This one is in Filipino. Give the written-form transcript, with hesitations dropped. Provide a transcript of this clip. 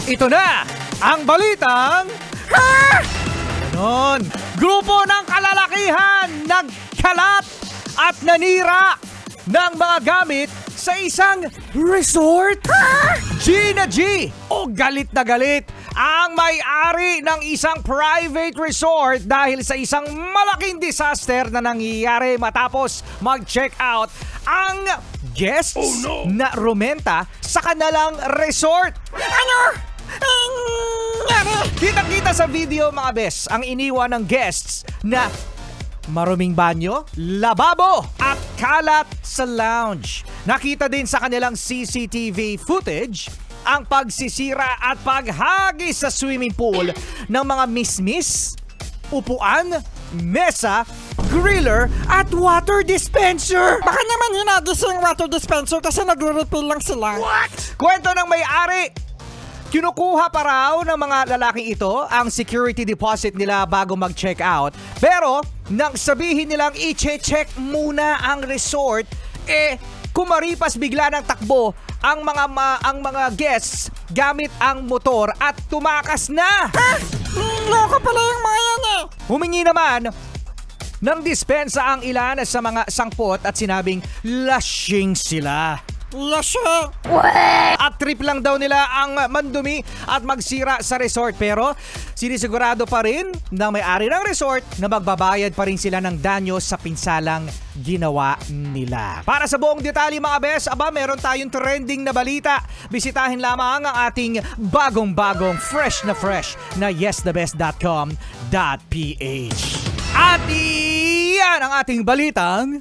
Ito na ang balitang ganon. Grupo ng kalalakihan nagkalat at nanira ng mga gamit sa isang resort. G na G o galit na galit ang may-ari ng isang private resort dahil sa isang malaking disaster na nangyayari matapos mag-check out ang guests na rumenta sa kanilang resort. Kitang-kita sa video mga bes ang iniwan ng guests na maruming banyo, lababo at kalat sa lounge. Nakita din sa kanilang CCTV footage ang pagsisira at paghagis sa swimming pool ng mga mismis, upuan, mesa, griller at water dispenser. Baka naman hinagis yung water dispenser kasi nagre-refill lang sila. What? Kwento ng may-ari, kinukuha pa raw ng mga lalaking ito ang security deposit nila bago mag-check out. Pero nang sabihin nilang i-check muna ang resort, kumaripas bigla ng takbo ang mga guests gamit ang motor at tumakas na. Loko pala yung mga yan Humingi naman ng dispensa ang ilan sa mga sangkot at sinabing lasing sila. Lasing! At trip lang daw nila ang mandumi at magsira sa resort, pero sinisigurado pa rin ng may-ari ng resort na magbabayad pa rin sila ng danyo sa pinsalang ginawa nila. Para sa buong detalye mga bes, meron tayong trending na balita. Bisitahin lamang ang ating bagong-bagong fresh na yesthebest.com.ph. At iyan ang ating balitang